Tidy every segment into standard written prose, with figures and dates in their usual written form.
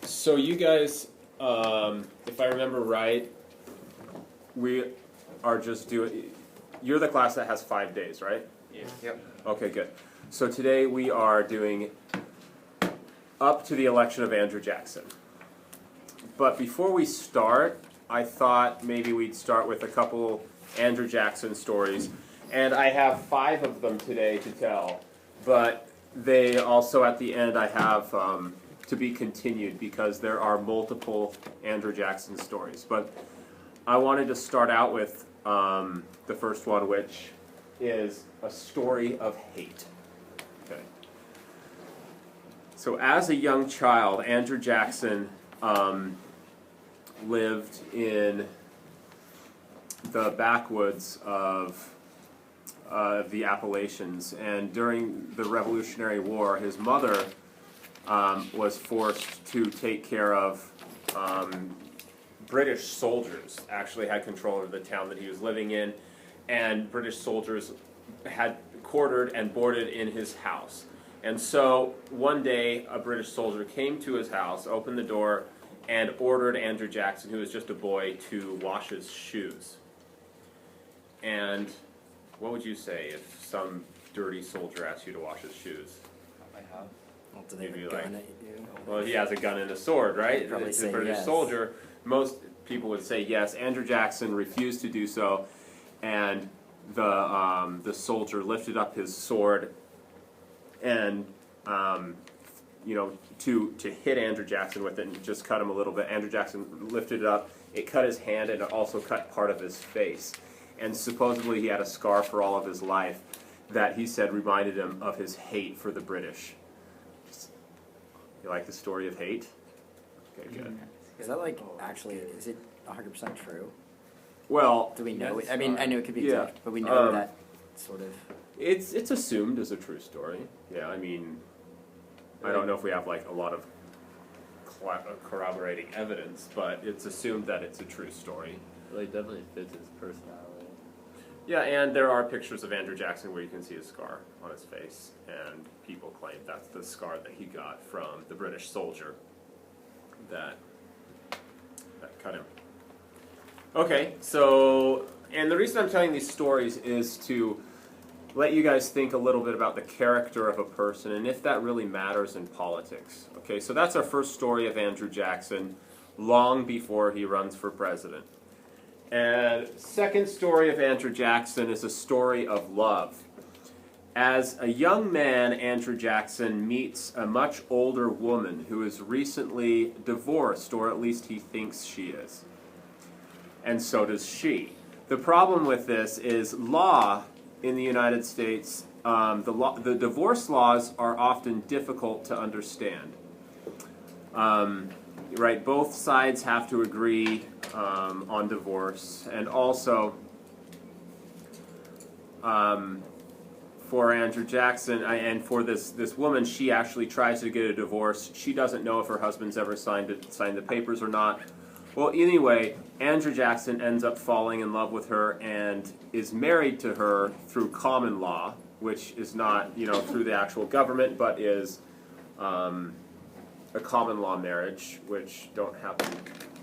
So you guys, if I remember right, we are just doing. You're the class that has 5 days, right? Yeah. Yep. Okay, good. So today we are doing up to the election of Andrew Jackson. But before we start, I thought maybe we'd start with a couple Andrew Jackson stories. And I have 5 of them today to tell. But they also, at the end, I have to be continued because there are multiple Andrew Jackson stories. But I wanted to start out with the first one, which is a story of hate. Okay. So as a young child, Andrew Jackson lived in the backwoods of the Appalachians, and during the Revolutionary War, his mother was forced to take care of British soldiers. Actually had control of the town that he was living in, and British soldiers had quartered and boarded in his house. And so one day a British soldier came to his house, opened the door, and ordered Andrew Jackson, who was just a boy, to wash his shoes. And what would you say if some dirty soldier asked you to wash his shoes? I have. Well, do they have Maybe a gun like- at you? Well, he has a gun and a sword, right? I'd probably It's a say British yes. soldier. Most people would say yes. Andrew Jackson refused to do so, and the soldier lifted up his sword and to hit Andrew Jackson with it and just cut him a little bit. Andrew Jackson lifted it up. It cut his hand and it also cut part of his face. And supposedly he had a scar for all of his life that he said reminded him of his hate for the British. You like the story of hate? Okay, good. Is that actually, is it 100% true? Well, Do we know it? that's I mean, I fine. know it could be Yeah. exact, but we know Um, that sort of. It's assumed as a true story. Yeah, I mean, I don't know if we have a lot of corroborating evidence, but it's assumed that it's a true story. Definitely fits his personality. Yeah, and there are pictures of Andrew Jackson where you can see a scar on his face, and people claim that's the scar that he got from the British soldier that cut him. Okay, so, and the reason I'm telling these stories is to let you guys think a little bit about the character of a person and if that really matters in politics. Okay, so that's our first story of Andrew Jackson, long before he runs for president. And second story of Andrew Jackson is a story of love. As a young man, Andrew Jackson meets a much older woman who is recently divorced, or at least he thinks she is. And so does she. The problem with this is law in the United States, the divorce laws are often difficult to understand. Right, both sides have to agree on divorce, and also for Andrew Jackson and for this woman, she actually tries to get a divorce. She doesn't know if her husband's ever signed the papers or not. Well, anyway, Andrew Jackson ends up falling in love with her and is married to her through common law, which is not through the actual government, but is a common law marriage, which don't happen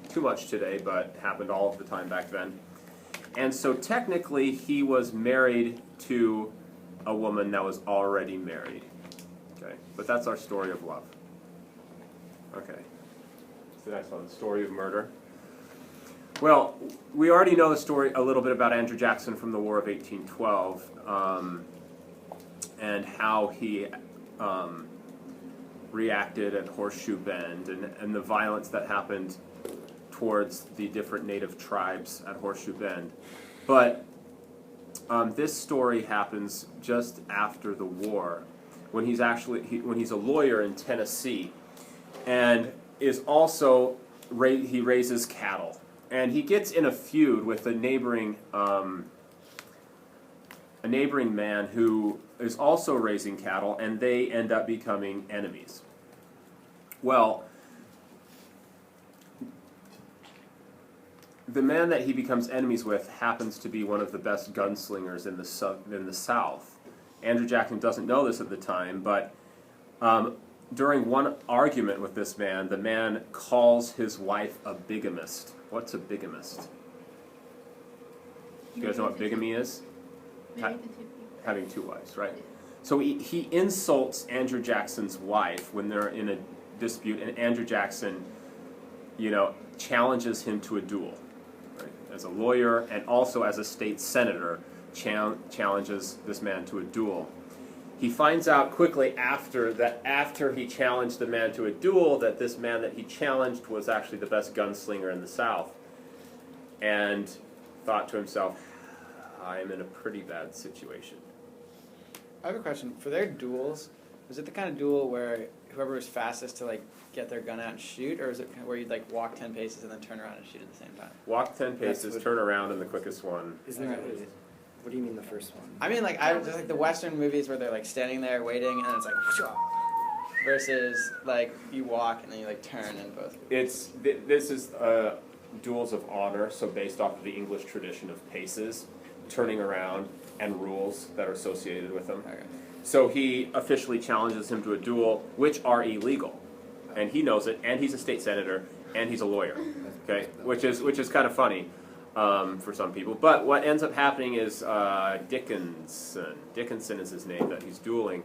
too much today, but happened all of the time back then. And so technically he was married to a woman that was already married. Okay, but that's our story of love. Okay, so the next one, story of murder. Well, we already know the story a little bit about Andrew Jackson from the War of 1812 and how he reacted at Horseshoe Bend and the violence that happened towards the different native tribes at Horseshoe Bend. But this story happens just after the war, when he's a lawyer in Tennessee, and is also he raises cattle, and he gets in a feud with a neighboring man who is also raising cattle, and they end up becoming enemies. Well, the man that he becomes enemies with happens to be one of the best gunslingers in the South. Andrew Jackson doesn't know this at the time, but during one argument with this man, the man calls his wife a bigamist. What's a bigamist? You guys know what bigamy is? Having two wives, right? So he insults Andrew Jackson's wife when they're in a dispute, and Andrew Jackson, challenges him to a duel. Right? As a lawyer and also as a state senator, challenges this man to a duel. He finds out quickly after he challenged the man to a duel, that this man that he challenged was actually the best gunslinger in the South. And thought to himself, I'm in a pretty bad situation. I have a question. For their duels, was it the kind of duel where whoever was fastest to get their gun out and shoot, or is it where you'd walk 10 paces and then turn around and shoot at the same time? Walk 10 paces, turn around, and the quickest one. Isn't that what do you mean the first one? I mean, I just the Western movies where they're standing there waiting and it's versus you walk and then you turn and both. This is duels of honor, so based off of the English tradition of paces, turning around, and rules that are associated with them. Okay. So he officially challenges him to a duel, which are illegal, and he knows it. And he's a state senator, and he's a lawyer. Okay, which is kind of funny for some people. But what ends up happening is Dickinson is his name that he's dueling.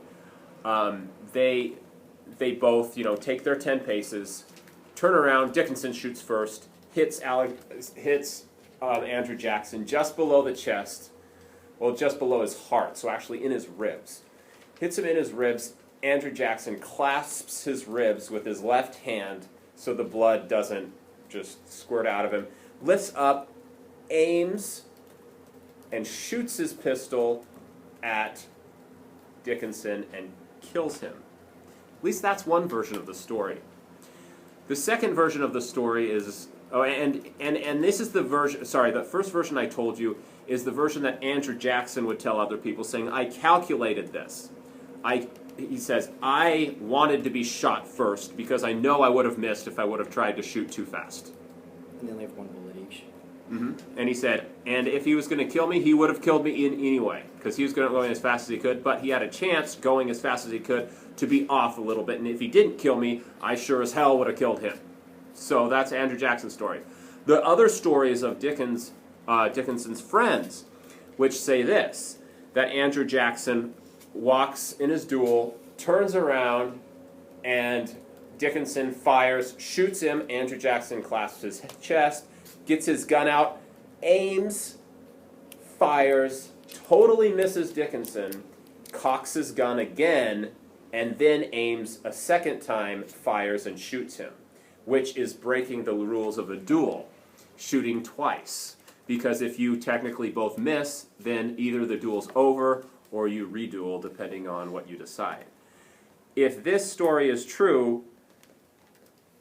They both take their 10 paces, turn around. Dickinson shoots first, hits Andrew Jackson just below the chest. Well, just below his heart, so actually in his ribs. Hits him in his ribs. Andrew Jackson clasps his ribs with his left hand so the blood doesn't just squirt out of him. Lifts up, aims, and shoots his pistol at Dickinson and kills him. At least that's one version of the story. The second version of the story is... Oh, and this is the version... Sorry, the first version I told you is the version that Andrew Jackson would tell other people, saying, I calculated this. He says, I wanted to be shot first because I know I would have missed if I would have tried to shoot too fast. And they only have one bullet each. Mm-hmm. And he said, and if he was going to kill me, he would have killed me anyway, because he was going as fast as he could, but he had a chance going as fast as he could to be off a little bit, and if he didn't kill me, I sure as hell would have killed him. So that's Andrew Jackson's story. The other stories of Dickinson's friends, which say this, that Andrew Jackson walks in his duel, turns around, and Dickinson fires, shoots him. Andrew Jackson clasps his chest, gets his gun out, aims, fires, totally misses Dickinson, cocks his gun again, and then aims a second time, fires, and shoots him, which is breaking the rules of a duel, shooting twice. Because if you technically both miss, then either the duel's over or you reduel, depending on what you decide. If this story is true,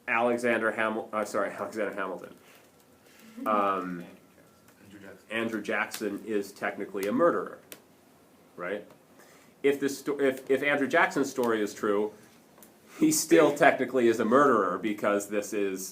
Alexander Hamilton. Andrew Jackson is technically a murderer, right? If Andrew Jackson's story is true, he still technically is a murderer because this is